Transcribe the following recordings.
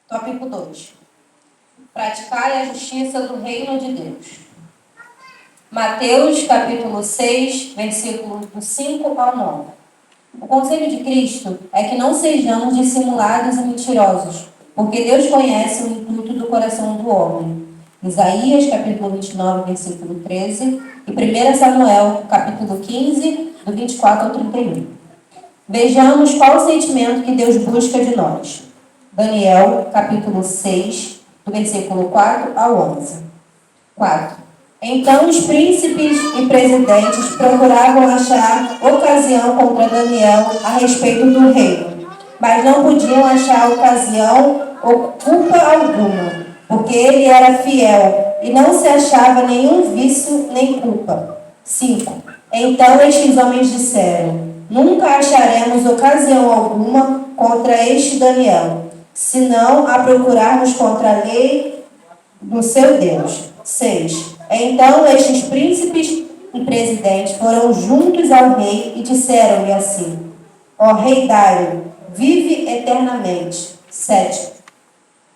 Tópico 2. Praticai a justiça do reino de Deus. Mateus, capítulo 6, versículos do 5 ao 9. O conselho de Cristo é que não sejamos dissimulados e mentirosos, porque Deus conhece o intuito do coração do homem. Isaías, capítulo 29, versículo 13, e 1 Samuel, capítulo 15, do 24 ao 31. Vejamos qual o sentimento que Deus busca de nós. Daniel, capítulo 6, do versículo 4 ao 11. 4. Então os príncipes e presidentes procuravam achar ocasião contra Daniel a respeito do reino, mas não podiam achar ocasião ou culpa alguma, porque ele era fiel e não se achava nenhum vício nem culpa. 5. Então estes homens disseram: nunca acharemos ocasião alguma contra este Daniel, senão a procurarmos contra a lei do seu Deus. 6. Então estes príncipes e presidentes foram juntos ao rei e disseram-lhe assim: ó rei Dário, vive eternamente. 7.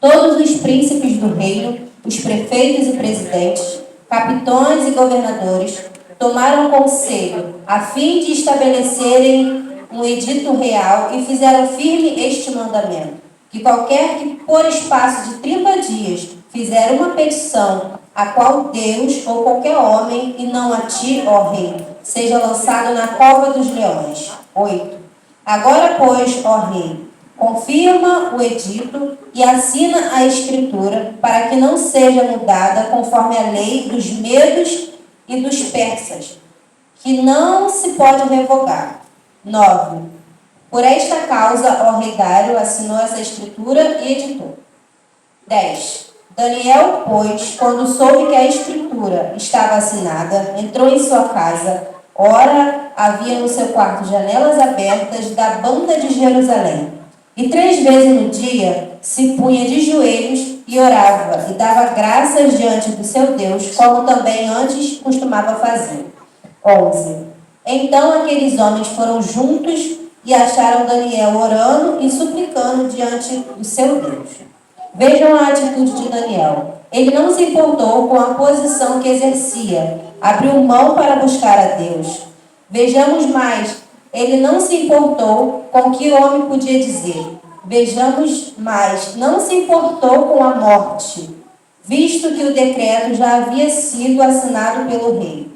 Todos os príncipes do reino, os prefeitos e presidentes, capitães e governadores, tomaram conselho a fim de estabelecerem um edito real e fizeram firme este mandamento: que qualquer que por espaço de 30 dias fizer uma petição a qual Deus ou qualquer homem, e não a ti, ó rei, seja lançado na cova dos leões. 8. Agora, pois, ó rei, confirma o edito e assina a escritura para que não seja mudada conforme a lei dos medos e dos persas, que não se pode revogar. 9. Por esta causa, ó rei Dário assinou essa escritura e editou. 10. Daniel, pois, quando soube que a escritura estava assinada, entrou em sua casa. Ora, havia no seu quarto janelas abertas da banda de Jerusalém. E 3 vezes no dia se punha de joelhos e orava, e dava graças diante do seu Deus, como também antes costumava fazer. 11. Então aqueles homens foram juntos e acharam Daniel orando e suplicando diante do seu Deus. Vejam a atitude de Daniel. Ele não se importou com a posição que exercia, abriu mão para buscar a Deus. Vejamos mais, ele não se importou com o que o homem podia dizer. Vejamos mais, não se importou com a morte, visto que o decreto já havia sido assinado pelo rei.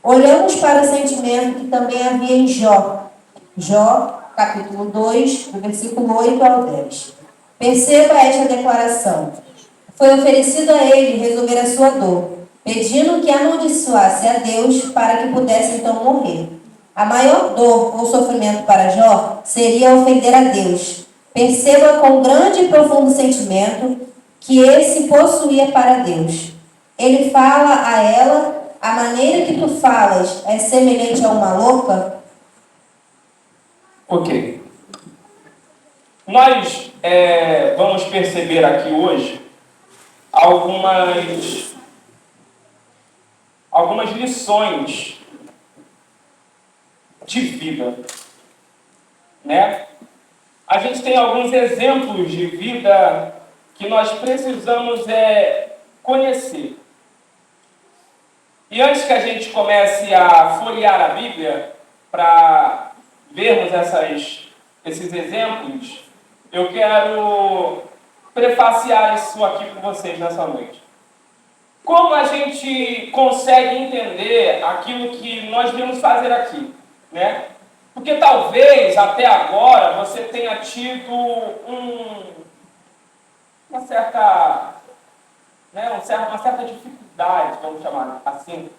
Olhamos para o sentimento que também havia em Jó. Jó, capítulo 2, do versículo 8 ao 10. Perceba esta declaração. Foi oferecido a ele resolver a sua dor, pedindo que amaldiçoasse a Deus para que pudesse então morrer. A maior dor ou sofrimento para Jó seria ofender a Deus. Perceba com grande e profundo sentimento que esse possuía para Deus. Ele fala a ela: a maneira que tu falas é semelhante a uma louca? Ok. Nós vamos perceber aqui hoje algumas lições de vida, né? A gente tem alguns exemplos de vida que nós precisamos conhecer. E antes que a gente comece a folhear a Bíblia para vermos esses exemplos, eu quero prefaciar isso aqui com vocês nessa noite. Como a gente consegue entender aquilo que nós vamos fazer aqui, né? Porque talvez até agora você tenha tido uma certa dificuldade, vamos chamar assim,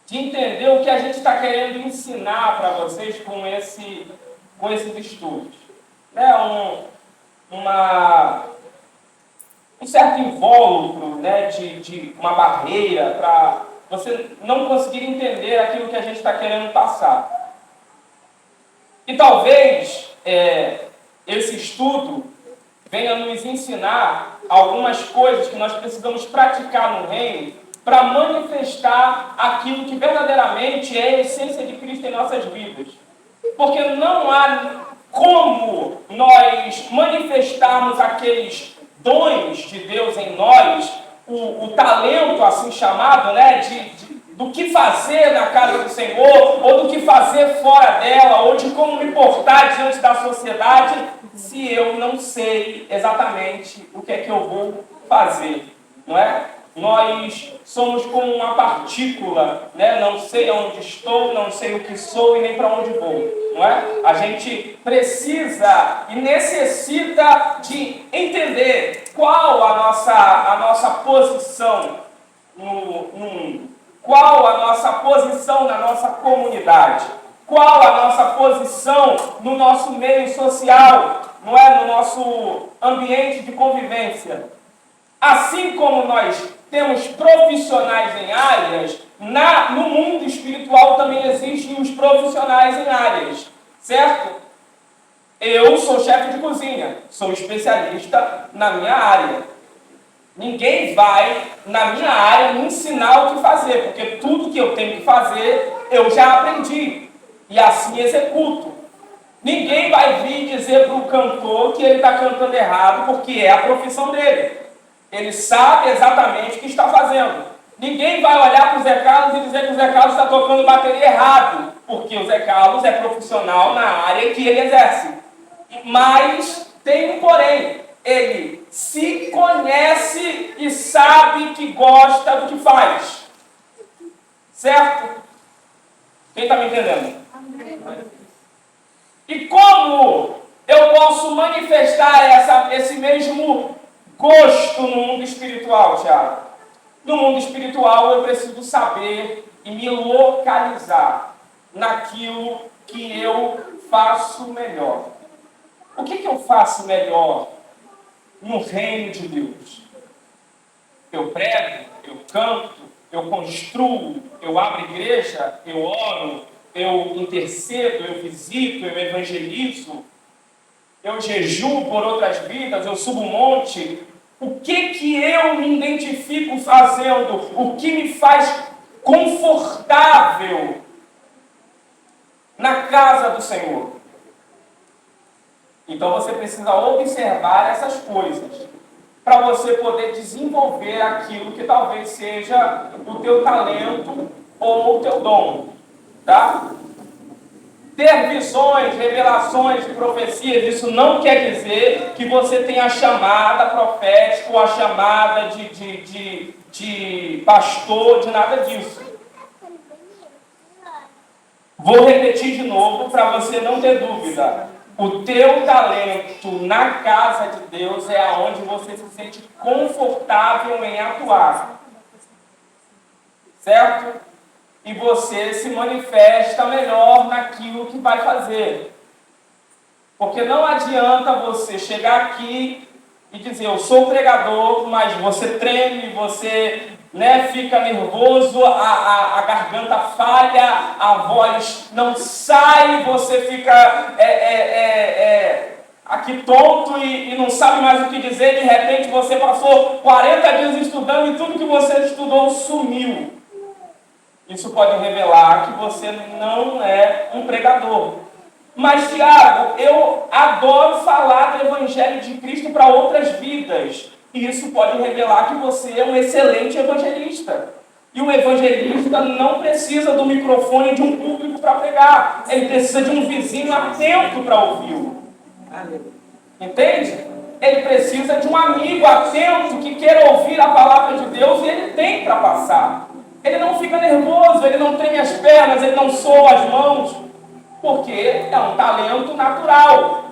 de entender o que a gente está querendo ensinar para vocês com esses estudos. Né? Um certo invólucro, né, de uma barreira para você não conseguir entender aquilo que a gente está querendo passar. E talvez esse estudo venha nos ensinar algumas coisas que nós precisamos praticar no reino para manifestar aquilo que verdadeiramente é a essência de Cristo em nossas vidas. Porque não há como nós manifestarmos aqueles dons de Deus em nós, o talento assim chamado, né, do que fazer na casa do Senhor, ou do que fazer fora dela, ou de como me portar diante da sociedade, se eu não sei exatamente o que é que eu vou fazer, não é? Nós somos como uma partícula, né? Não sei onde estou, não sei o que sou e nem para onde vou, não é? A gente precisa e necessita de entender qual a nossa posição no mundo, qual a nossa posição na nossa comunidade, qual a nossa posição no nosso meio social, não é? No nosso ambiente de convivência. Assim como nós temos profissionais em áreas, no mundo espiritual também existem os profissionais em áreas, certo? Eu sou chefe de cozinha, sou especialista na minha área. Ninguém vai, na minha área, me ensinar o que fazer, porque tudo que eu tenho que fazer, eu já aprendi, e assim executo. Ninguém vai vir dizer para o cantor que ele está cantando errado, porque é a profissão dele. Ele sabe exatamente o que está fazendo. Ninguém vai olhar para o Zé Carlos e dizer que o Zé Carlos está tocando bateria errado, porque o Zé Carlos é profissional na área que ele exerce. Mas tem um porém, ele se conhece e sabe que gosta do que faz. Certo? Quem está me entendendo? E como eu posso manifestar esse mesmo gosto no mundo espiritual, Thiago? No mundo espiritual eu preciso saber e me localizar naquilo que eu faço melhor. O que eu faço melhor no reino de Deus? Eu prego, eu canto, eu construo, eu abro igreja, eu oro, eu intercedo, eu visito, eu evangelizo, eu jejuo por outras vidas, eu subo um monte. O que eu me identifico fazendo? O que me faz confortável na casa do Senhor? Então você precisa observar essas coisas para você poder desenvolver aquilo que talvez seja o teu talento ou o teu dom, tá? Ter visões, revelações, profecias, isso não quer dizer que você tenha a chamada profética ou a chamada de pastor, de nada disso. Vou repetir de novo para você não ter dúvida. O teu talento na casa de Deus é aonde você se sente confortável em atuar. Certo? E você se manifesta melhor naquilo que vai fazer. Porque não adianta você chegar aqui e dizer, eu sou pregador, mas você treme, você fica nervoso, a garganta falha, a voz não sai, você fica aqui tonto e não sabe mais o que dizer, de repente você passou 40 dias estudando e tudo que você estudou sumiu. Isso pode revelar que você não é um pregador. Mas, Tiago, eu adoro falar do Evangelho de Cristo para outras vidas. E isso pode revelar que você é um excelente evangelista. E o evangelista não precisa do microfone de um público para pregar. Ele precisa de um vizinho atento para ouvi-lo. Entende? Ele precisa de um amigo atento que queira ouvir a palavra de Deus e ele tem para passar. Ele não fica nervoso, ele não treme as pernas, ele não soa as mãos, porque é um talento natural.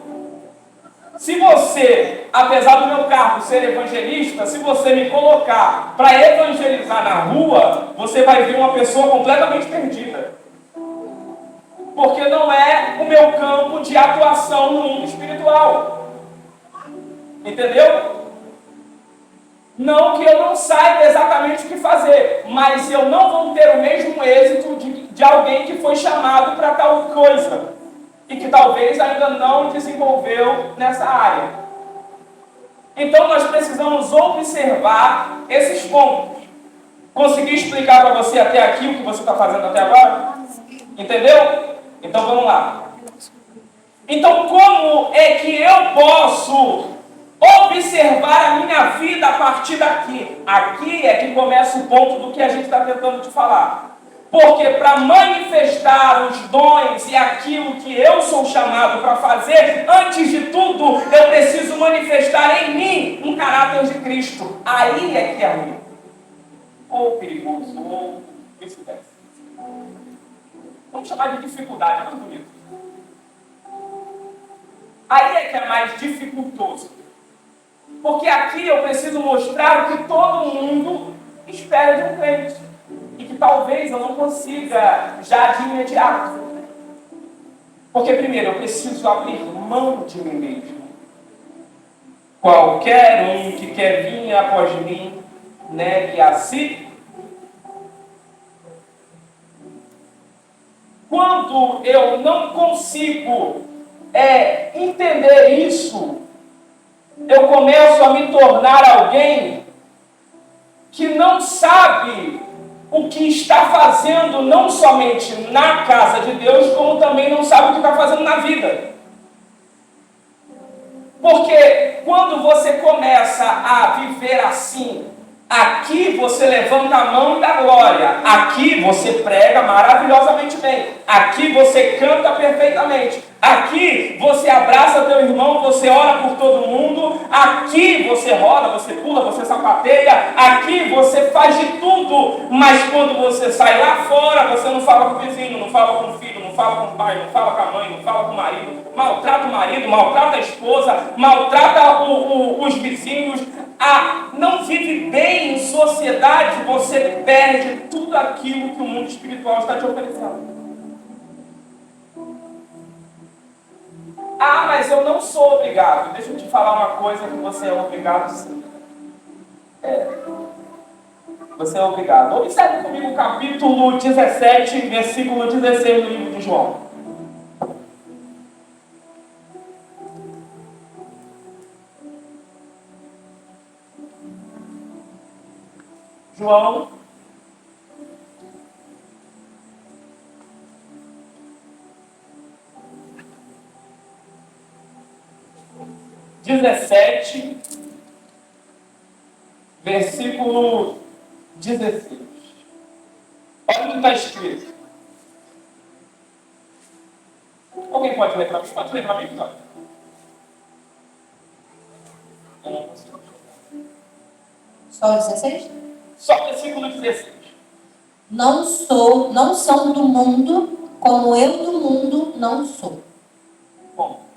Se você, apesar do meu cargo ser evangelista, se você me colocar para evangelizar na rua, você vai ver uma pessoa completamente perdida. Porque não é o meu campo de atuação no mundo espiritual. Entendeu? Não que eu não saiba exatamente o que fazer, mas eu não vou ter o mesmo êxito de alguém que foi chamado para tal coisa e que talvez ainda não desenvolveu nessa área. Então nós precisamos observar esses pontos. Consegui explicar para você até aqui o que você está fazendo até agora? Entendeu? Então vamos lá. Então como é que eu posso observar a minha vida a partir daqui. Aqui é que começa o ponto do que a gente está tentando te falar. Porque para manifestar os dons e aquilo que eu sou chamado para fazer, antes de tudo, eu preciso manifestar em mim um caráter de Cristo. Aí é que é ruim. Ou perigoso, ou vice-versa. Vamos chamar de dificuldade, é mais bonito. Aí é que é mais dificultoso. Porque aqui eu preciso mostrar o que todo mundo espera de um crente. E que talvez eu não consiga já de imediato. Porque primeiro eu preciso abrir mão de mim mesmo. Qualquer um que quer vir após mim, negue a si. Quando eu não consigo entender isso, eu começo a me tornar alguém que não sabe o que está fazendo, não somente na casa de Deus, como também não sabe o que está fazendo na vida. Porque quando você começa a viver assim, aqui você levanta a mão e dá glória, aqui você prega maravilhosamente bem, aqui você canta perfeitamente, aqui você abraça teu irmão, você ora por todo mundo, aqui você roda, você pula, você sapateia, aqui você faz de tudo, mas quando você sai lá fora, você não fala com o vizinho, não fala com o filho, não fala com o pai, não fala com a mãe, não fala com o marido, maltrata o marido, maltrata a esposa, maltrata os vizinhos, não vive bem em sociedade, você perde tudo aquilo que o mundo espiritual está te oferecendo. Mas eu não sou obrigado. Deixa eu te falar uma coisa que você é obrigado sim. Você é obrigado. Observe comigo o capítulo 17, versículo 16 do livro de João. João 17, versículo 16. Olha o que está escrito. Alguém pode ler para mim? Pode ler para mim, Vitória? Eu não consigo. Só o 16? Só o versículo 16. Não são do mundo, como eu do mundo não sou. Bom.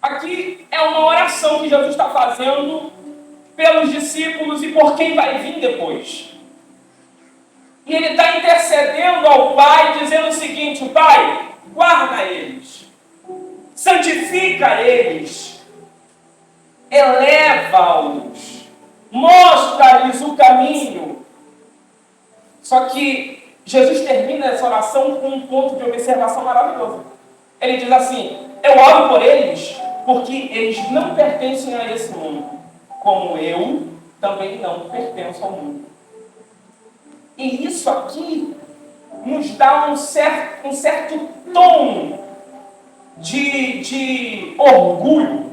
Aqui é uma oração que Jesus está fazendo pelos discípulos e por quem vai vir depois. E ele está intercedendo ao Pai, dizendo o seguinte: Pai, guarda eles, santifica eles, eleva-os, mostra-lhes o caminho. Só que Jesus termina essa oração com um ponto de observação maravilhoso. Ele diz assim: eu oro por eles porque eles não pertencem a esse mundo, como eu também não pertenço ao mundo. E isso aqui nos dá um certo tom de orgulho,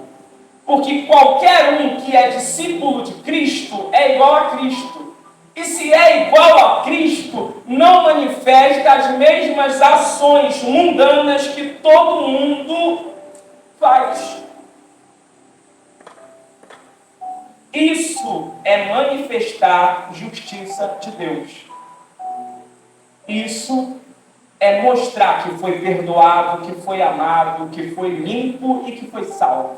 porque qualquer um que é discípulo de Cristo é igual a Cristo. E se é igual a Cristo, não manifesta as mesmas ações mundanas que todo mundo faz. Isso é manifestar justiça de Deus. Isso é mostrar que foi perdoado, que foi amado, que foi limpo e que foi salvo.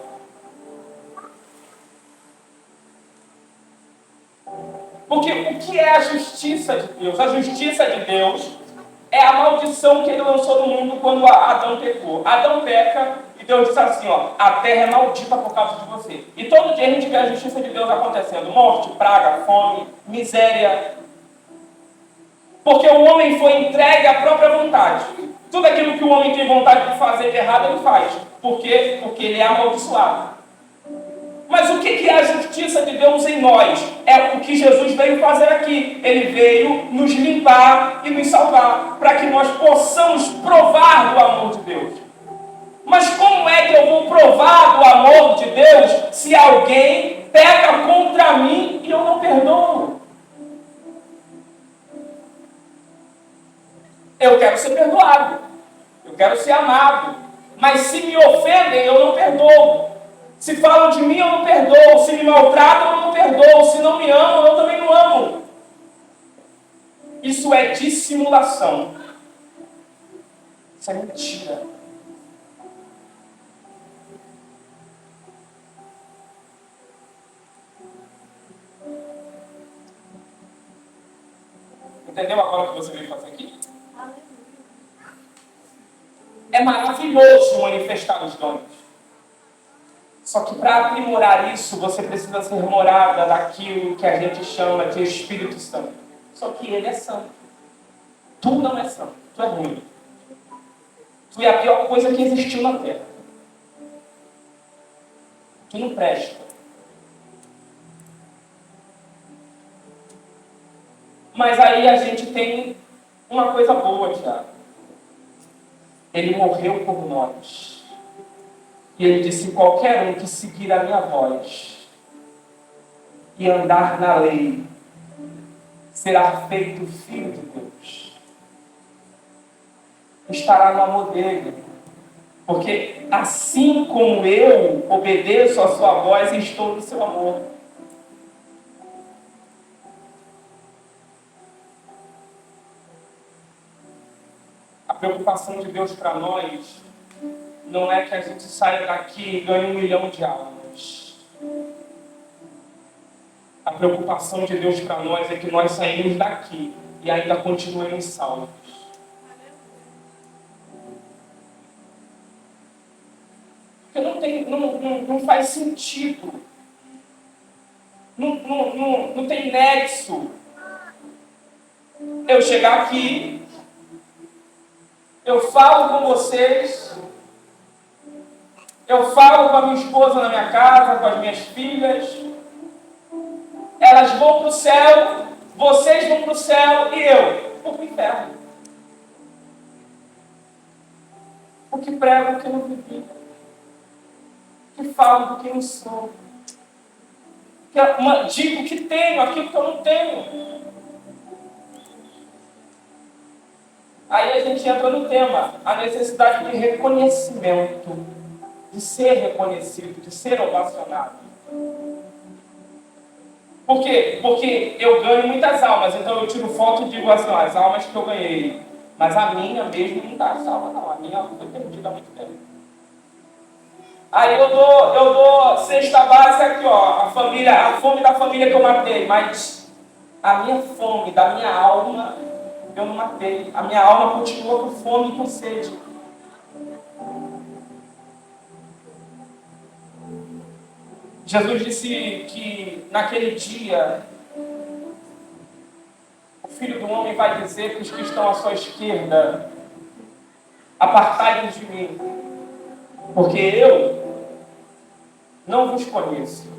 Porque o que é a justiça de Deus? A justiça de Deus é a maldição que ele lançou no mundo quando Adão pecou. Adão peca e Deus diz assim, a terra é maldita por causa de você. E todo dia a gente vê a justiça de Deus acontecendo. Morte, praga, fome, miséria. Porque o homem foi entregue à própria vontade. Tudo aquilo que o homem tem vontade de fazer de errado, ele faz. Por quê? Porque ele é amaldiçoado. Mas o que é a justiça de Deus em nós? É o que Jesus veio fazer aqui. Ele veio nos limpar e nos salvar, para que nós possamos provar do amor de Deus. Mas como é que eu vou provar do amor de alguém peca contra mim e eu não perdoo. Eu quero ser perdoado. Eu quero ser amado. Mas se me ofendem, eu não perdoo. Se falam de mim, eu não perdoo. Se me maltratam, eu não perdoo. Se não me amam, eu também não amo. Isso é dissimulação. Isso é mentira. Entendeu agora o que você veio fazer aqui? É maravilhoso manifestar os dons. Só que para aprimorar isso, você precisa ser morada daquilo que a gente chama de Espírito Santo. Só que ele é santo. Tu não é santo. Tu é ruim. Tu é a pior coisa que existiu na Terra. Tu não presta. Mas aí a gente tem uma coisa boa, Tiago. Ele morreu por nós. E ele disse: qualquer um que seguir a minha voz e andar na lei será feito filho de Deus. Estará no amor dele. Porque assim como eu obedeço a sua voz, estou no seu amor. A preocupação de Deus para nós não é que a gente saia daqui e ganhe 1 milhão de almas. A preocupação de Deus para nós é que nós saímos daqui e ainda continuemos salvos. Porque não faz sentido. Não tem nexo. Eu chegar aqui, eu falo com vocês, eu falo com a minha esposa na minha casa, com as minhas filhas, elas vão para o céu, vocês vão para o céu e eu vou para o inferno. Porque prego o que eu não vivi, que falo do que não sou, que digo que tenho aquilo que eu não tenho. Aí a gente entra no tema, a necessidade de reconhecimento, de ser reconhecido, de ser ovacionado. Por quê? Porque eu ganho muitas almas, então eu tiro foto e digo assim: as almas que eu ganhei. Mas a minha mesmo não está salva, não. A minha foi perdida há muito tempo. Aí eu dou cesta básica aqui, ó, a fome da família que eu matei, mas a minha fome da minha alma eu não matei. A minha alma continua com fome e com sede. Jesus disse que naquele dia o Filho do Homem vai dizer para os que estão à sua esquerda: apartai-vos de mim, porque eu não vos conheço.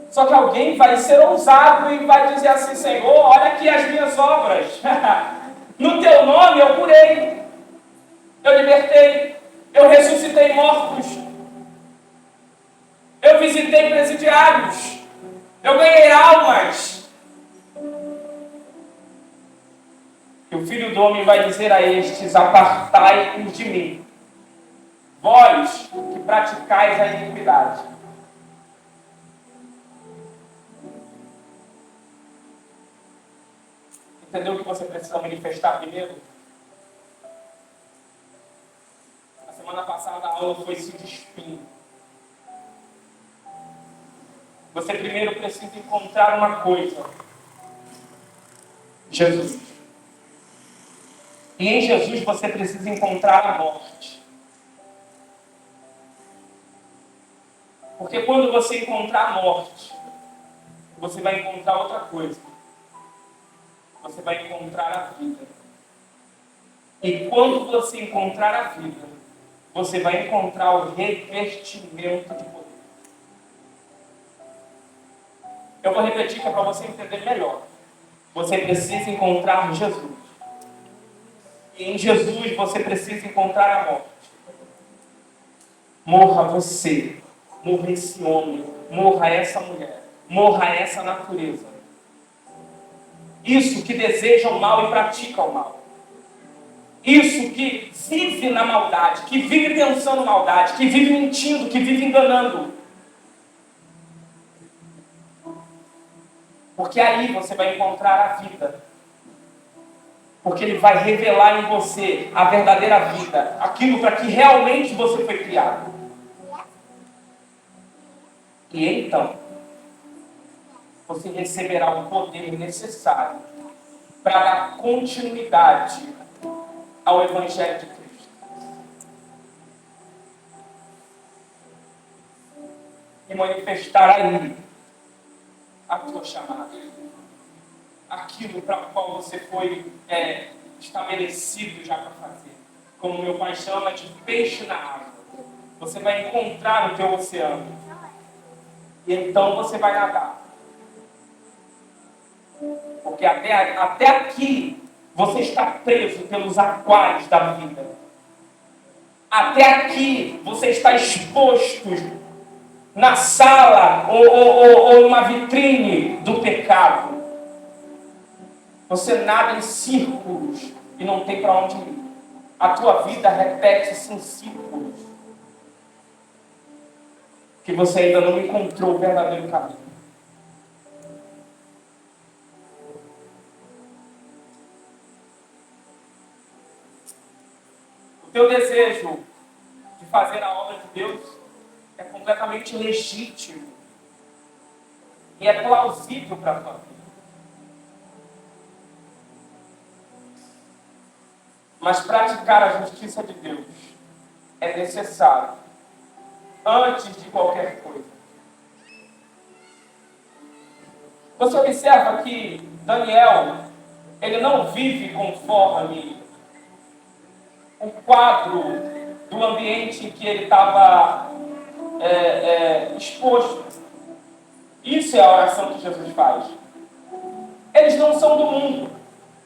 Só que alguém vai ser ousado e vai dizer assim: Senhor, olha aqui as minhas obras. No teu nome eu curei, eu libertei, eu ressuscitei mortos, eu visitei presidiários, eu ganhei almas. E o Filho do Homem vai dizer a estes: apartai-vos de mim, vós que praticais a iniquidade. Entendeu o que você precisa manifestar primeiro? A semana passada a aula foi se despindo. Você primeiro precisa encontrar uma coisa: Jesus. E em Jesus você precisa encontrar a morte. Porque quando você encontrar a morte, você vai encontrar outra coisa. Você vai encontrar a vida. E quando você encontrar a vida, você vai encontrar o revestimento de poder. Eu vou repetir que é para você entender melhor. Você precisa encontrar Jesus. E em Jesus você precisa encontrar a morte. Morra você morra esse homem, morra essa mulher, morra essa natureza. Isso que deseja o mal e pratica o mal. Isso que vive na maldade, que vive pensando maldade, que vive mentindo, que vive enganando. Porque aí você vai encontrar a vida. Porque ele vai revelar em você a verdadeira vida, aquilo para que realmente você foi criado. E então, você receberá o poder necessário para dar continuidade ao Evangelho de Cristo. E manifestar aí a tua chamada. Aquilo para o qual você foi estabelecido já para fazer. Como meu pai chama de peixe na água. Você vai encontrar o teu oceano. E então você vai nadar. Porque até aqui você está preso pelos aquários da vida. Até aqui você está exposto na sala ou numa vitrine do pecado. Você nada em círculos e não tem para onde ir. A tua vida repete-se em círculos. Que você ainda não encontrou o verdadeiro caminho. O teu desejo de fazer a obra de Deus é completamente legítimo. E é plausível para a tua vida. Mas praticar a justiça de Deus é necessário antes de qualquer coisa. Você observa que Daniel, ele não vive conforme o quadro do ambiente em que ele estava exposto. Isso é a oração que Jesus faz. Eles não são do mundo.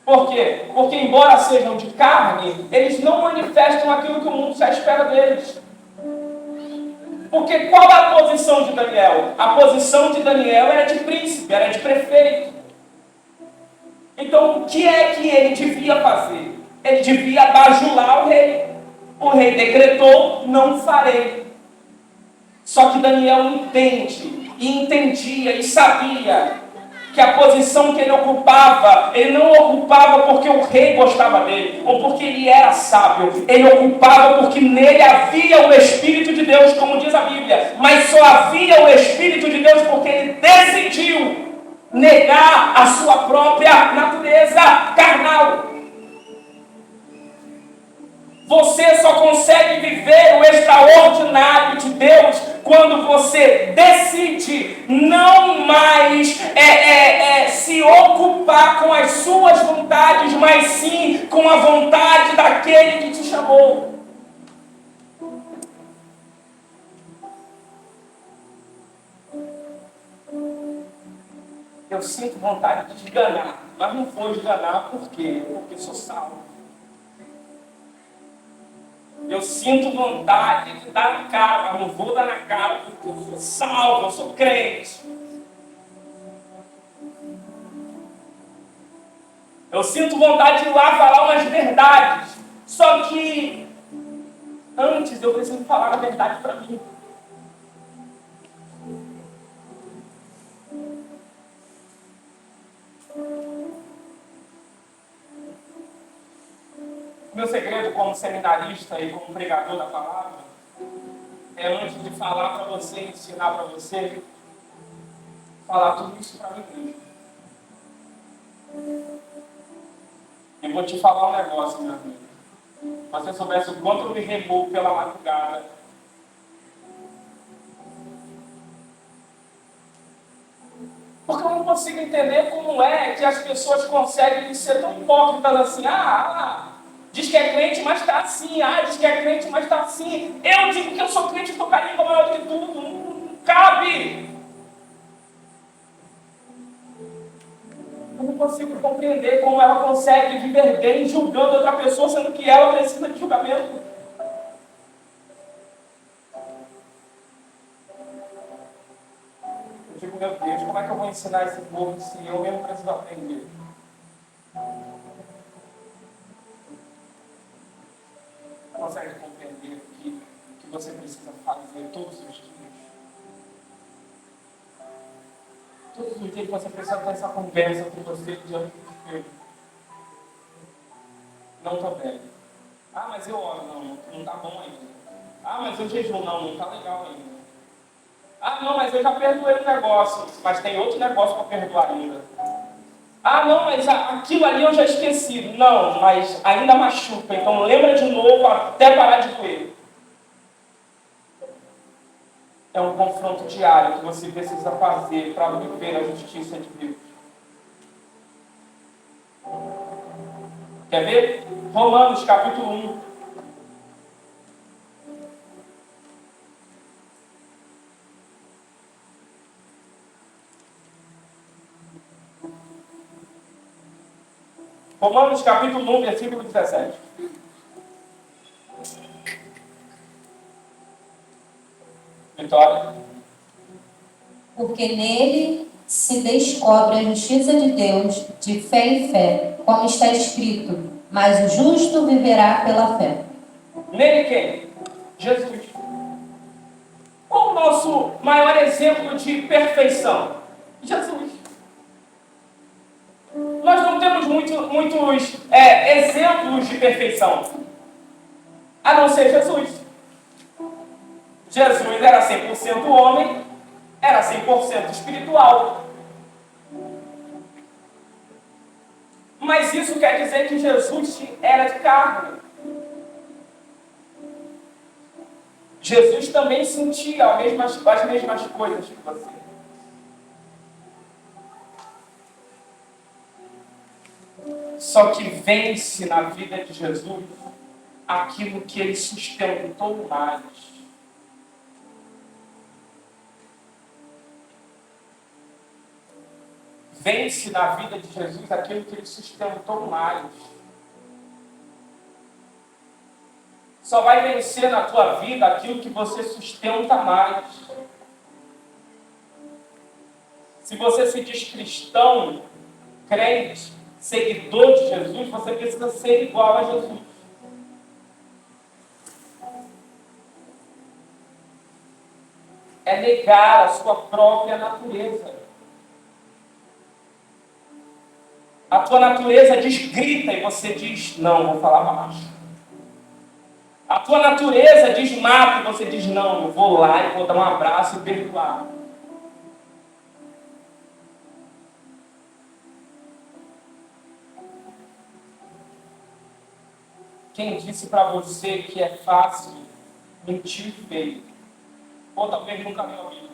Por quê? Porque embora sejam de carne, eles não manifestam aquilo que o mundo já espera deles. Porque qual é a posição de Daniel? A posição de Daniel era de príncipe, era de prefeito. Então o que é que ele devia fazer? Ele devia bajular o rei. O rei decretou, não farei. Só que Daniel entende, e entendia, e sabia que a posição que ele ocupava, ele não ocupava porque o rei gostava dele, ou porque ele era sábio. Ele ocupava porque nele havia o Espírito de Deus, como diz a Bíblia. Mas só havia o Espírito de Deus porque ele decidiu negar a sua própria natureza carnal. Você só consegue viver o extraordinário de Deus quando você decide não mais se ocupar com as suas vontades, mas sim com a vontade daquele que te chamou. Eu sinto vontade de esganar, mas não vou esganar por quê? Porque sou salvo. Eu sinto vontade de dar na cara, mas não vou dar na cara porque eu sou salvo, eu sou crente. Eu sinto vontade de ir lá falar umas verdades. Só que antes eu preciso falar a verdade para mim. Meu segredo como seminarista e como pregador da palavra é, antes de falar para você, ensinar para você, falar tudo isso para mim mesmo. E vou te falar um negócio, meu amigo. Se você soubesse o quanto eu me removo pela madrugada, porque eu não consigo entender como é que as pessoas conseguem ser tão hipócritas assim. Diz que é crente, mas está assim. Diz que é crente, mas está assim. Eu digo que eu sou crente e estou carinho maior do que tudo. Não cabe. Eu não consigo compreender como ela consegue viver bem julgando outra pessoa, sendo que ela precisa de julgamento. digo, meu Deus, como é que eu vou ensinar esse povo se eu mesmo preciso aprender? Consegue compreender o que você precisa fazer todos os dias? Todos os dias você precisa ter essa conversa com você diante do espelho. Não estou bem. Ah, mas eu oro. Não está bom ainda. Ah, mas eu jejuo. Não está legal ainda. Ah, não, mas eu já perdoei um negócio. Mas tem outro negócio para perdoar ainda. Ah, não, mas aquilo ali eu já esqueci. Não, mas ainda machuca. Então lembra de novo até parar de doer. É um confronto diário que você precisa fazer para viver a justiça de Deus. Quer ver? Romanos capítulo 1. Romanos capítulo 1, versículo 17. Vitória. Porque nele se descobre a justiça de Deus de fé em fé, como está escrito, mas o justo viverá pela fé. Nele quem? Jesus. Qual o nosso maior exemplo de perfeição? Jesus. Nós não temos muitos exemplos de perfeição, a não ser Jesus. Jesus era 100% homem, era 100% espiritual. Mas isso quer dizer que Jesus era de carne. Jesus também sentia as mesmas coisas que você. Só que vence na vida de Jesus aquilo que ele sustentou mais. Vence na vida de Jesus aquilo que ele sustentou mais. Só vai vencer na tua vida aquilo que você sustenta mais. Se você se diz cristão, crente, seguidor de Jesus, você precisa ser igual a Jesus. É negar a sua própria natureza. A tua natureza diz grita e você diz não, vou falar baixo. A tua natureza diz mata e você diz não, eu vou lá e vou dar um abraço e perdoar. Quem disse para você que é fácil mentir feio? Ou talvez nunca leu a Bíblia.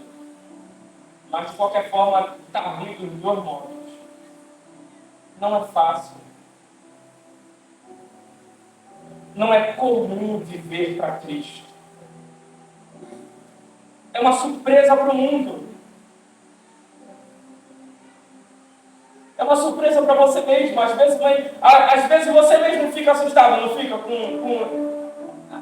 Mas de qualquer forma está ruim dos dois modos. Não é fácil. Não é comum viver para Cristo. É uma surpresa para o mundo. É uma surpresa para você mesmo. Às vezes você mesmo fica assustado, não fica?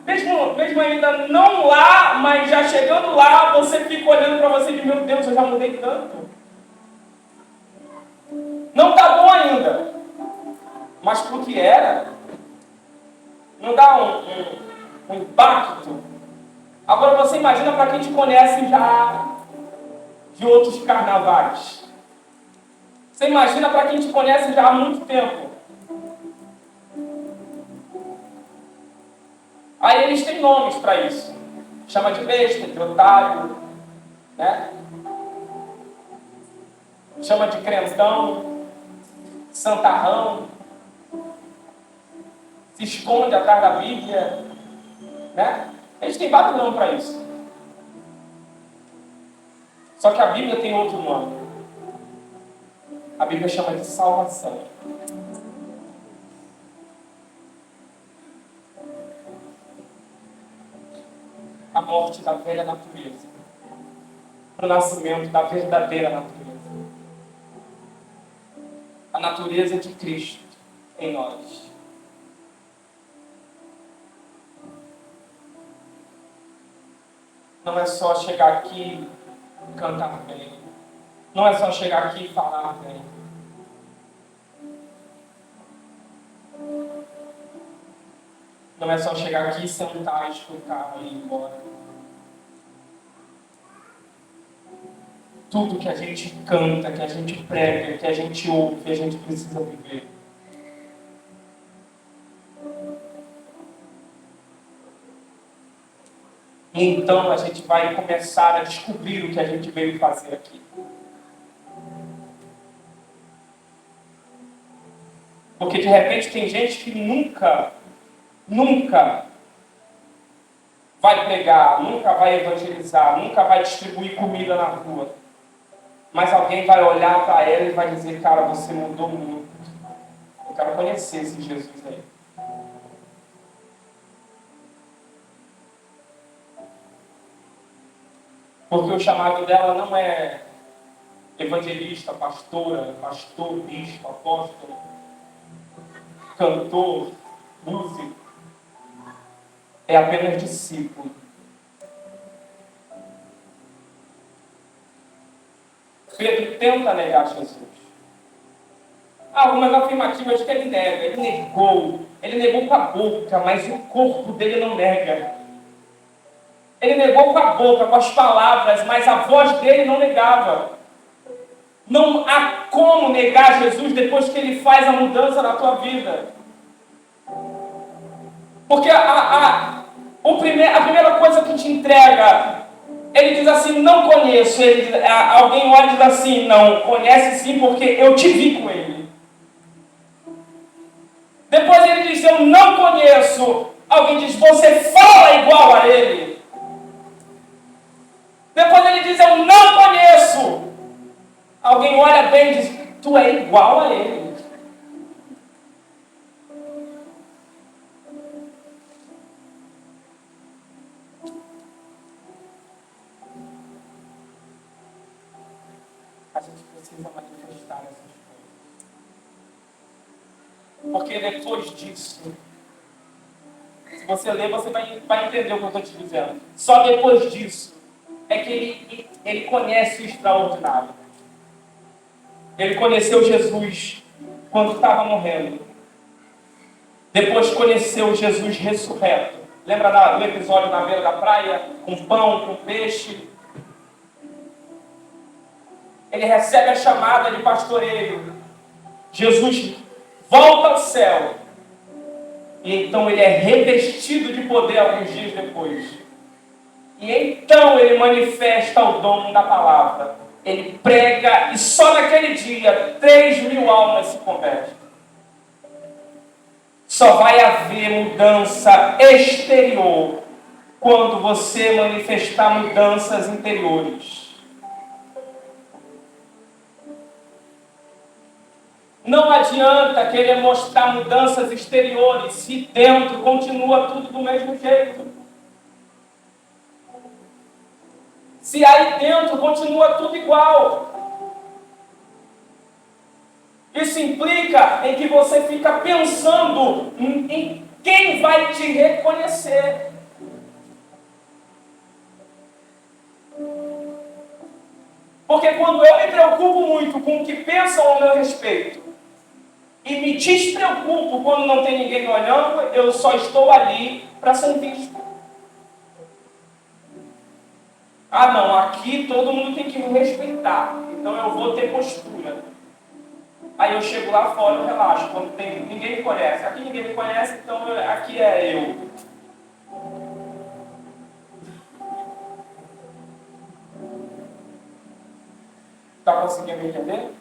Mesmo ainda não lá, mas já chegando lá, você fica olhando para você e diz, meu Deus, eu já mudei tanto. Não está bom ainda. Mas para o que era, não dá um impacto. Agora você imagina para quem te conhece já de outros carnavais. Você imagina para quem te conhece já há muito tempo. Aí eles têm nomes para isso. Chama de besta, de otário, né? Chama de crentão, santarrão. Se esconde atrás da Bíblia, né? Eles têm vários nomes para isso. Só que a Bíblia tem outro nome. A Bíblia chama de salvação. A morte da velha natureza. O nascimento da verdadeira natureza. A natureza de Cristo em nós. Não é só chegar aqui, cantar bem, Não é só chegar aqui e falar, bem. Não é só chegar aqui, sentar, escutar e ir embora. Tudo que a gente canta, que a gente prega, que a gente ouve, a gente precisa viver. E então a gente vai começar a descobrir o que a gente veio fazer aqui. Porque de repente tem gente que nunca vai pregar, nunca vai evangelizar, nunca vai distribuir comida na rua. Mas alguém vai olhar para ela e vai dizer, cara, você mudou muito. Eu quero conhecer esse Jesus aí. Porque o chamado dela não é evangelista, pastora, pastor, bispo, apóstolo, cantor, músico. É apenas discípulo. Pedro tenta negar Jesus. Algumas afirmativas que ele nega. Ele negou com a boca, mas o corpo dele não nega. Ele negou com a boca, com as palavras, mas a voz dele não negava. Não há como negar Jesus depois que ele faz a mudança na tua vida. Porque a primeira coisa que te entrega, ele diz assim, não conheço. Alguém olha e diz assim, não, conhece sim porque eu te vi com ele. Depois ele diz, eu não conheço. Alguém diz, você fala igual a ele. Depois ele diz, eu não conheço. Alguém olha bem e diz, tu é igual a ele. A gente precisa manifestar essas coisas. Porque depois disso, se você ler, você vai entender o que eu estou te dizendo. Só depois disso é que ele conhece o extraordinário. Ele conheceu Jesus quando estava morrendo. Depois conheceu Jesus ressurreto. Lembra do episódio na beira da praia? Com pão, com peixe. Ele recebe a chamada de pastoreio. Jesus volta ao céu. E então ele é revestido de poder alguns dias depois. E então ele manifesta o dom da palavra. Ele prega e só naquele dia 3.000 almas se convertem. Só vai haver mudança exterior quando você manifestar mudanças interiores. Não adianta querer mostrar mudanças exteriores se dentro continua tudo do mesmo jeito. Se aí dentro continua tudo igual. Isso implica em que você fica pensando em quem vai te reconhecer. Porque quando eu me preocupo muito com o que pensam ao meu respeito e me despreocupo quando não tem ninguém me olhando, eu só estou ali para ser visto. Ah não, aqui todo mundo tem que me respeitar, então eu vou ter postura. Aí eu chego lá fora, eu relaxo, quando ninguém me conhece. Aqui ninguém me conhece, então aqui é eu. Está conseguindo entender?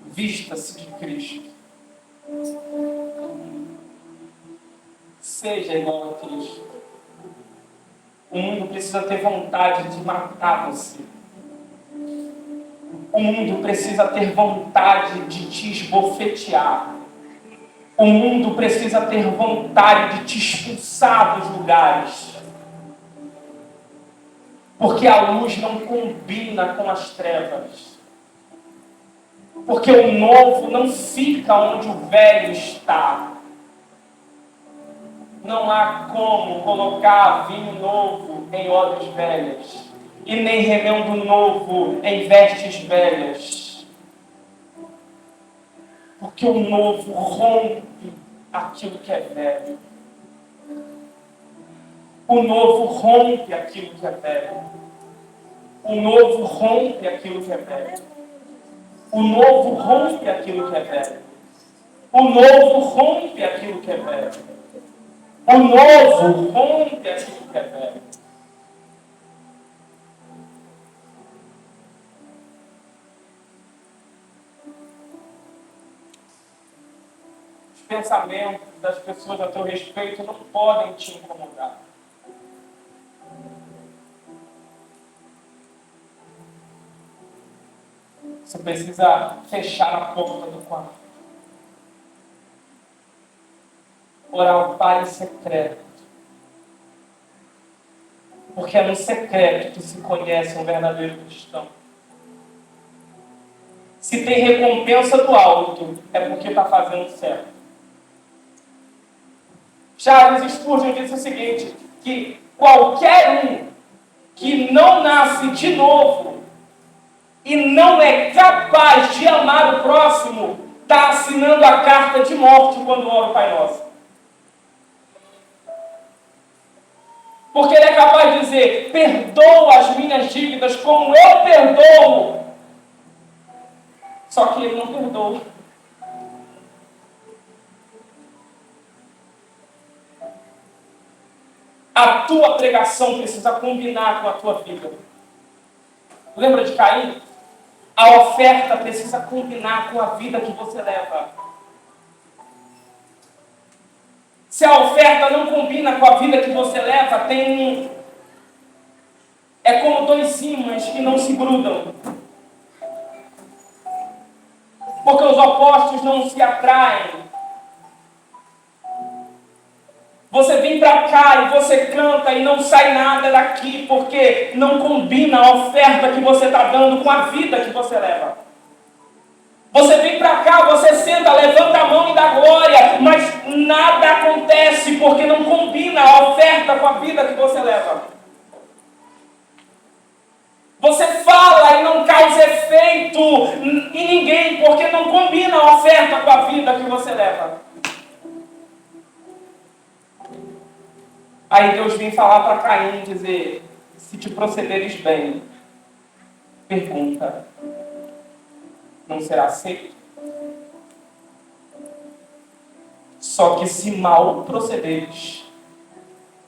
Vista-se de Cristo. Seja igual a Cristo. O mundo precisa ter vontade de matar você. O mundo precisa ter vontade de te esbofetear. O mundo precisa ter vontade de te expulsar dos lugares. Porque a luz não combina com as trevas. Porque o novo não fica onde o velho está. Não há como colocar vinho novo novo em odres velhas, e nem remendo novo em vestes velhas. Porque o novo rompe aquilo que é velho. O novo rompe aquilo que é velho. O novo rompe aquilo que é velho. O novo rompe aquilo que é velho. O novo rompe aquilo que é velho. O novo rompe aquilo que é velho. Os pensamentos das pessoas a teu respeito não podem te incomodar. Você precisa fechar a porta do quarto. Orar ao Pai em secreto. Porque é no secreto que se conhece um verdadeiro cristão. Se tem recompensa do alto, é porque está fazendo certo. Charles Spurgeon disse o seguinte, que qualquer um que não nasce de novo e não é capaz de amar o próximo, está assinando a carta de morte quando ora o Pai Nosso. Porque ele é capaz de dizer, perdoa as minhas dívidas como eu perdoo. Só que ele não perdoa. A tua pregação precisa combinar com a tua vida. Lembra de Caim? A oferta precisa combinar com a vida que você leva. Se a oferta não combina com a vida que você leva, é como dois ímãs que não se grudam. Porque os opostos não se atraem. Você vem para cá e você canta e não sai nada daqui, porque não combina a oferta que você está dando com a vida que você leva. Você vem para cá, você senta, levanta a mão e dá glória, mas nada acontece porque não combina a oferta com a vida que você leva. Você fala e não causa efeito em ninguém, porque não combina a oferta com a vida que você leva. Aí Deus vem falar para Caim, dizer, se te procederes bem, pergunta, não será aceito? Só que se mal procederes,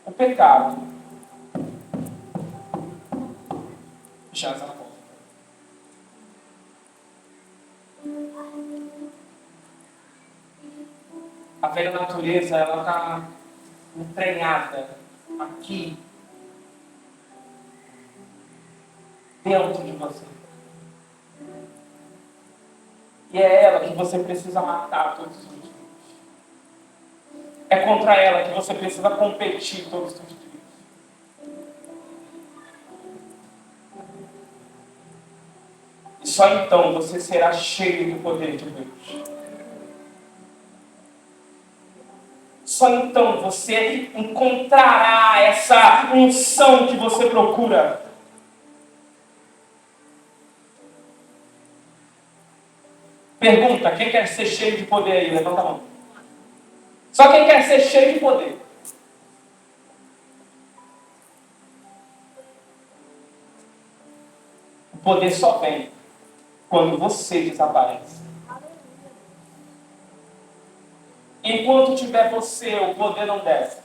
o pecado jaz a porta. A velha natureza, ela está entranhada aqui, dentro de você. E é ela que você precisa matar todos os dias. É contra ela que você precisa competir todos os dias. E só então você será cheio do poder de Deus. Só então você encontrará essa unção que você procura. Pergunta, quem quer ser cheio de poder aí? Levanta a mão. Só quem quer ser cheio de poder. O poder só vem quando você desaparece. Enquanto tiver você, o poder não desce.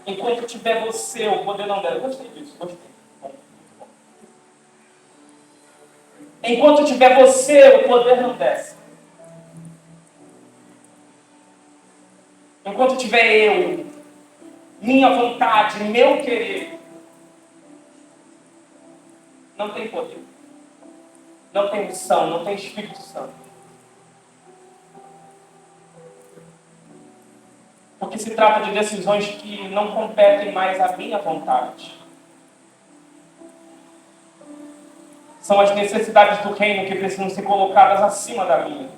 Enquanto tiver você, o poder não desce. Gostei disso, gostei. Enquanto tiver você, o poder não desce. Enquanto tiver eu, minha vontade, meu querer, não tem poder. Não tem missão, não tem Espírito Santo. Porque se trata de decisões que não competem mais à minha vontade. São as necessidades do reino que precisam ser colocadas acima da minha.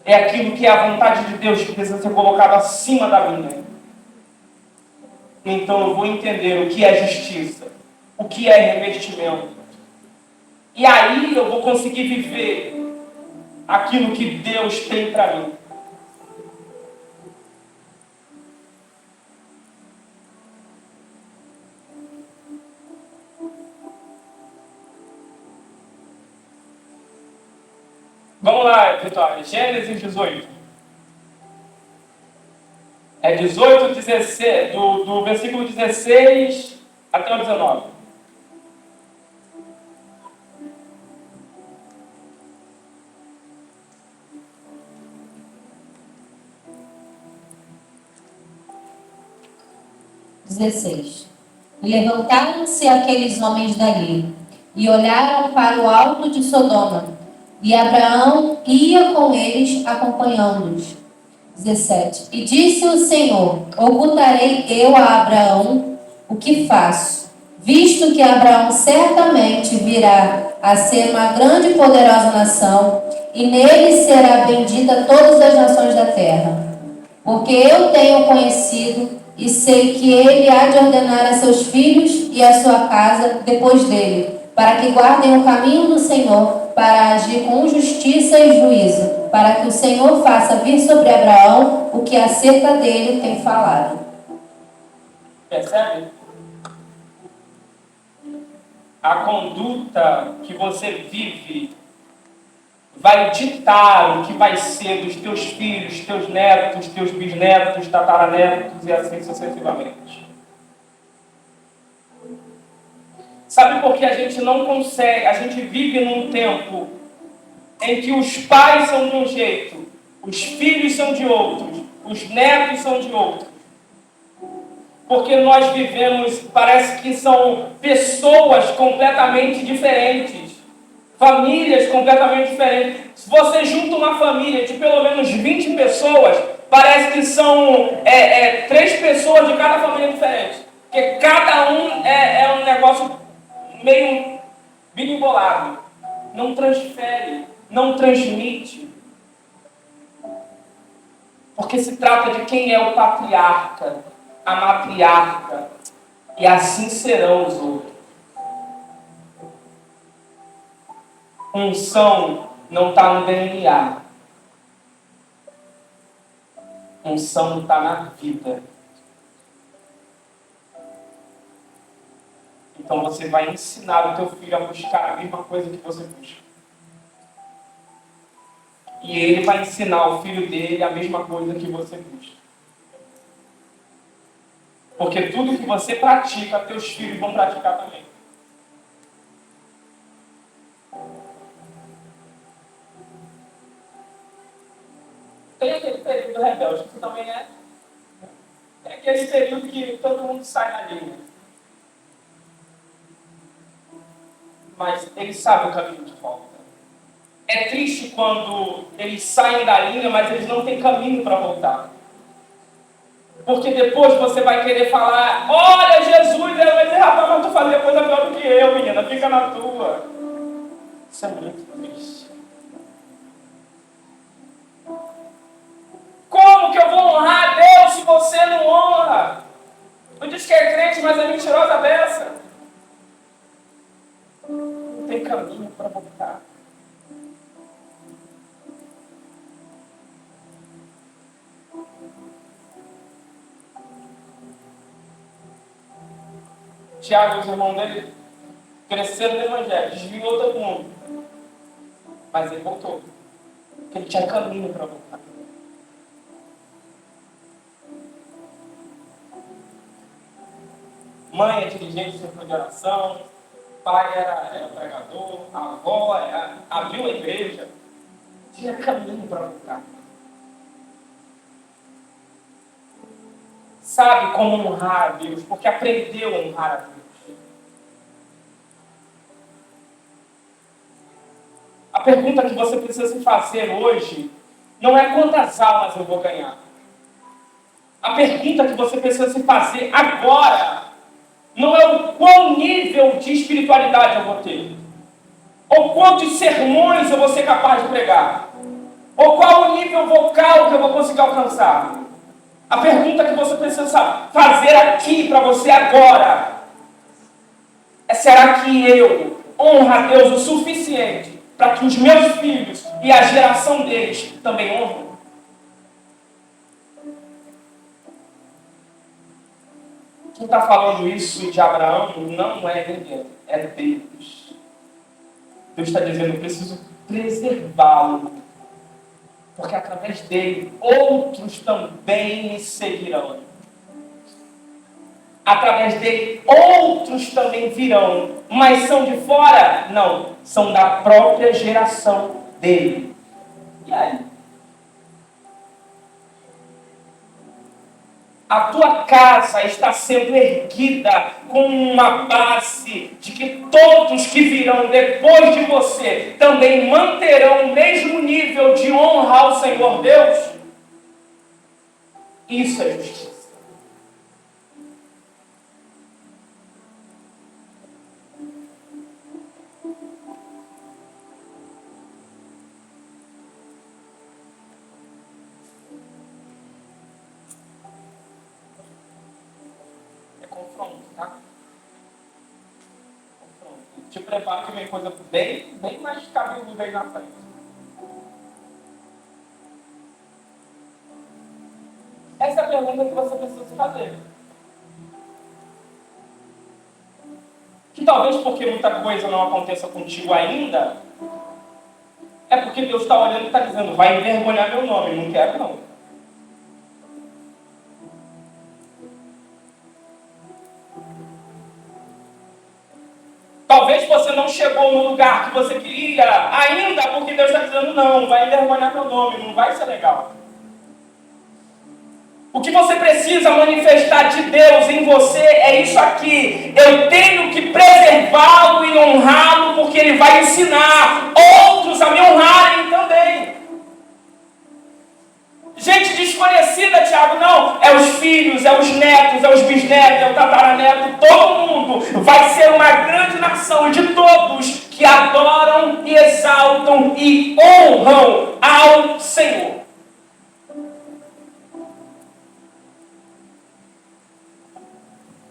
é aquilo que é a vontade de Deus que precisa ser colocado acima da minha. Então eu vou entender o que é justiça, o que é revestimento. E aí eu vou conseguir viver aquilo que Deus tem para mim. Vamos lá, Vitória. Gênesis 18. É 18, 16, do versículo 16 até o 19. E levantaram-se aqueles homens dali, e olharam para o alto de Sodoma, e Abraão ia com eles, acompanhando-os. 17. E disse o Senhor: ocultarei eu a Abraão o que faço, visto que Abraão certamente virá a ser uma grande e poderosa nação, e nele será bendita todas as nações da terra. Porque eu tenho conhecido e sei que ele há de ordenar a seus filhos e a sua casa depois dele, para que guardem o caminho do Senhor, para agir com justiça e juízo, para que o Senhor faça vir sobre Abraão o que acerca dele tem falado. Percebe? A conduta que você vive vai ditar o que vai ser dos teus filhos, teus netos, teus bisnetos, tataranetos e assim sucessivamente. Sabe por que a gente não consegue, a gente vive num tempo em que os pais são de um jeito, os filhos são de outros, os netos são de outros. Porque nós vivemos, parece que são pessoas completamente diferentes, famílias completamente diferentes. Se você junta uma família de pelo menos 20 pessoas, parece que são 3 pessoas de cada família diferente. Porque cada um é um negócio meio bimbolado. Não transfere, não transmite. Porque se trata de quem é o patriarca, a matriarca, e assim serão os outros. Unção não está no DNA. Unção está na vida. Então você vai ensinar o teu filho a buscar a mesma coisa que você busca. E ele vai ensinar o filho dele a mesma coisa que você busca. Porque tudo que você pratica, teus filhos vão praticar também. Tem aquele período rebelde, que também é aquele período que todo mundo sai na linha. Mas eles sabem o caminho de volta. É triste quando eles saem da linha, mas eles não têm caminho para voltar. Porque depois você vai querer falar, olha Jesus, ele vai dizer, rapaz, mas tu fazia coisa pior do que eu, menina, fica na tua. Isso é muito triste. Como que eu vou honrar a Deus se você não honra? Tu diz que é crente, mas é mentirosa dessa. Não tem caminho para voltar. Tiago e os irmãos dele cresceram no evangelho, desviou todo mundo. Mas ele voltou. Porque ele tinha caminho para voltar. Mãe é dirigente do centro de oração, pai era pregador, a avó abriu a igreja. Tinha caminho para voltar. Sabe como honrar a Deus, porque aprendeu a honrar a Deus. A pergunta que você precisa se fazer hoje não é quantas almas eu vou ganhar. A pergunta que você precisa se fazer agora não é o qual nível de espiritualidade eu vou ter, ou quantos sermões eu vou ser capaz de pregar. Ou qual o nível vocal que eu vou conseguir alcançar? A pergunta que você precisa fazer aqui para você agora é: será que eu honro a Deus o suficiente para que os meus filhos e a geração deles também honram? Quem está falando isso de Abraão não é ninguém, é Deus. Deus está dizendo: eu preciso preservá-lo, porque através dele outros também me seguirão. Através dele outros também virão, mas são de fora? Não, são da própria geração dele. E aí? A tua casa está sendo erguida com uma base de que todos que virão depois de você também manterão o mesmo nível de honra ao Senhor Deus? Isso é justiça. Confronto, tá? Confronto. Te preparo que vem coisa bem mais cabeluda aí na frente. Essa é a pergunta que você precisa se fazer. Que talvez porque muita coisa não aconteça contigo ainda, é porque Deus está olhando e está dizendo: vai envergonhar meu nome, não quero não. Talvez você não chegou no lugar que você queria ainda, porque Deus está dizendo: não, vai envergonhar meu nome, não vai ser legal. O que você precisa manifestar de Deus em você é isso aqui: eu tenho que preservá-lo e honrá-lo, porque ele vai ensinar outros a me honrarem também. Gente desconhecida, Tiago, não. É os filhos, é os netos, é os bisnetos, é o tataraneto, todo mundo vai ser uma grande nação de todos que adoram e exaltam e honram ao Senhor.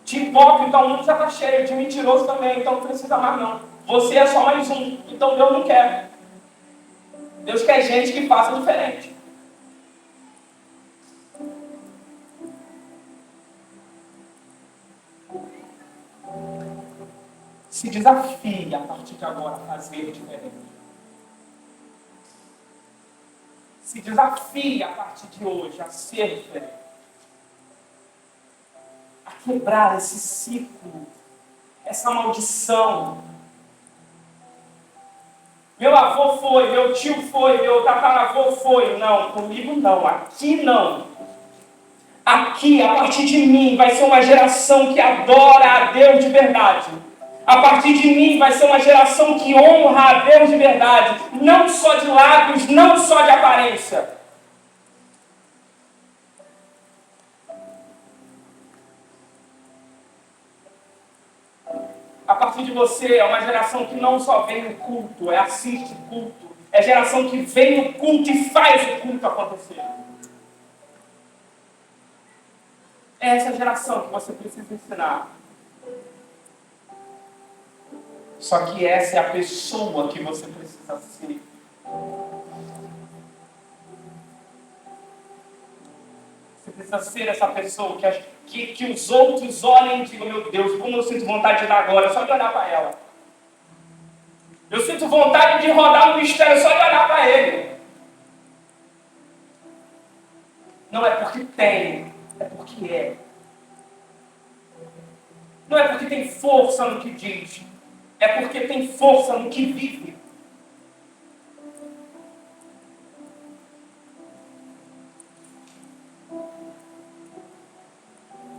De hipócrita o mundo já está cheio, de mentiroso também, então não precisa mais não. Você é só mais um, então Deus não quer. Deus quer gente que faça diferente. Se desafie a partir de agora a fazer diferente. Se desafie a partir de hoje a ser diferente. A quebrar esse ciclo, essa maldição. Meu avô foi, meu tio foi, meu tataravô foi. Não, comigo não, aqui não. Aqui, a partir de mim, vai ser uma geração que adora a Deus de verdade. A partir de mim vai ser uma geração que honra a Deus de verdade. Não só de lábios, não só de aparência. A partir de você é uma geração que não só vem no culto, assiste o culto. É geração que vem no culto e faz o culto acontecer. É essa geração que você precisa ensinar. Só que essa é a pessoa que você precisa ser. Você precisa ser essa pessoa que os outros olhem e digam: meu Deus, como eu sinto vontade de dar agora, só de olhar para ela. Eu sinto vontade de rodar no mistério só de olhar para ele. Não é porque tem, é porque é. Não é porque tem força no que diz, é porque tem força no que vive.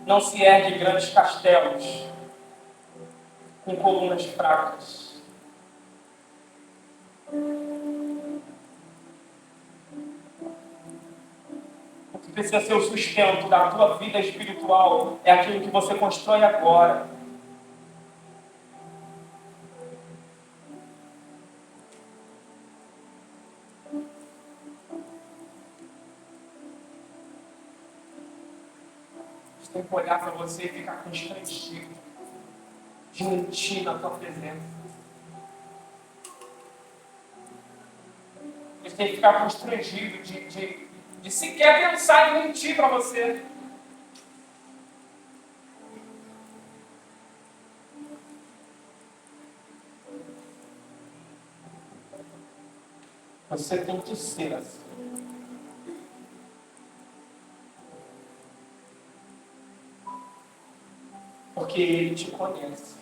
Não se ergue grandes castelos com colunas fracas. O que precisa ser o sustento da tua vida espiritual é aquilo que você constrói agora. Você tem que olhar para você e ficar constrangido de mentir na tua presença. Você tem que ficar constrangido de sequer pensar em mentir para você. Você tem que ser assim. Porque Ele te conhece.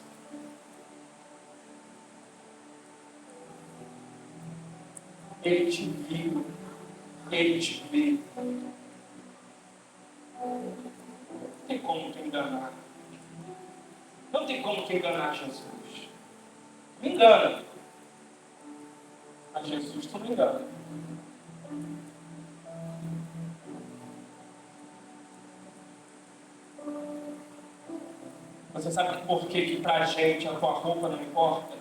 Ele te viu. Ele te vê. Não tem como te enganar. Não tem como te enganar, Jesus. Me engana. Mas Jesus, tu me engana. Você sabe por que pra gente a tua roupa não importa?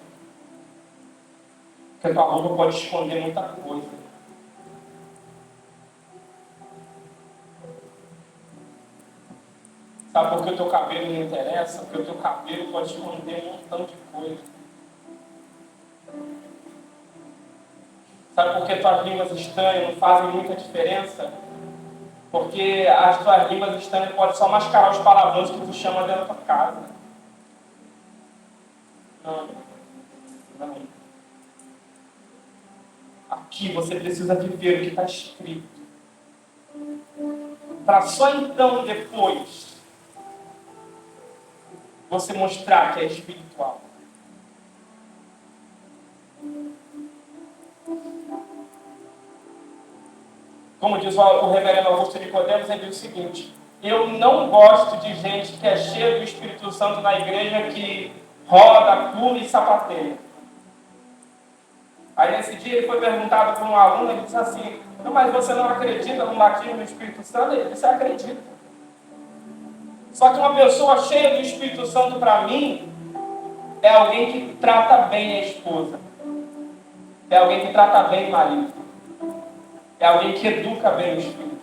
Porque a tua roupa pode esconder muita coisa. Sabe por que o teu cabelo não interessa? Porque o teu cabelo pode esconder um montão de coisa. Sabe por que tuas línguas estranhas não fazem muita diferença? Porque as tuas línguas estranhas podem só mascarar os palavrões que tu chama dentro da tua casa. Não. Aqui você precisa viver o que está escrito. Para só então, depois, você mostrar que é espiritual. Como diz o reverendo Augusto Nicodemos, ele diz o seguinte: eu não gosto de gente que é cheia do Espírito Santo na igreja que roda, pula e sapateia. Aí nesse dia ele foi perguntado por um aluno, ele disse assim: não, mas você não acredita no batismo do Espírito Santo? Ele disse: acredita. Só que uma pessoa cheia do Espírito Santo para mim é alguém que trata bem a esposa. É alguém que trata bem o marido. É alguém que educa bem os filhos.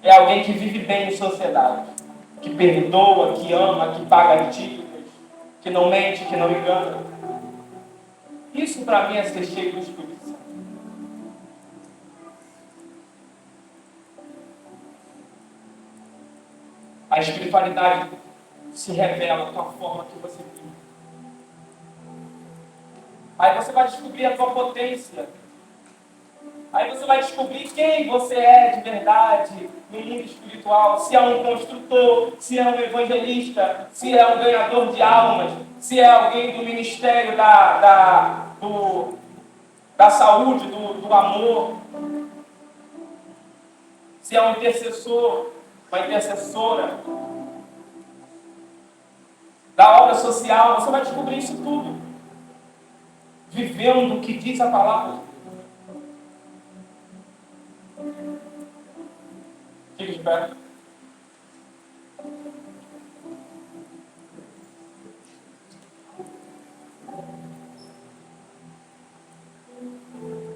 É alguém que vive bem em sociedade. Que perdoa, que ama, que paga dívidas, que não mente, que não engana. Isso para mim é ser cheio do Espírito Santo. A espiritualidade se revela com a forma que você vive. Aí você vai descobrir a tua potência. Aí você vai descobrir quem você é de verdade no mundo espiritual. Se é um construtor, se é um evangelista, se é um ganhador de almas, se é alguém do ministério da saúde, do amor. Se é um intercessor, uma intercessora da obra social. Você vai descobrir isso tudo. Vivendo o que diz a palavra. Fique de pé.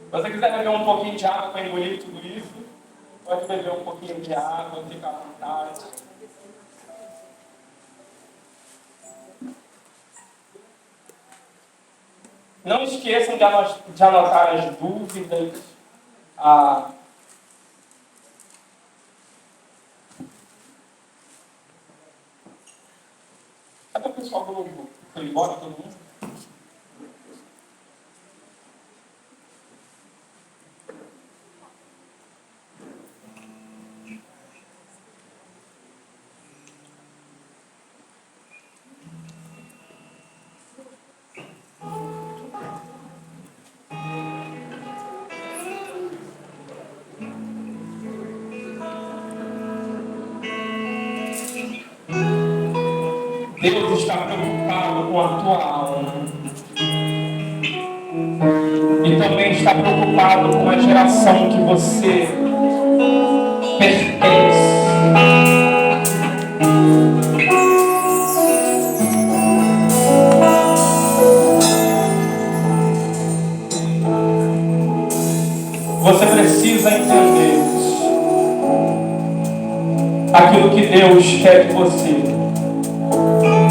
Se você quiser beber um pouquinho de água para engolir tudo isso, pode beber um pouquinho de água, fica à vontade. Não esqueçam de anotar as dúvidas, Cadê o pessoal do Globo? Foi embora todo mundo? Deus está preocupado com a tua alma. E também está preocupado com a geração que você pertence. Você precisa entender aquilo que Deus quer de você.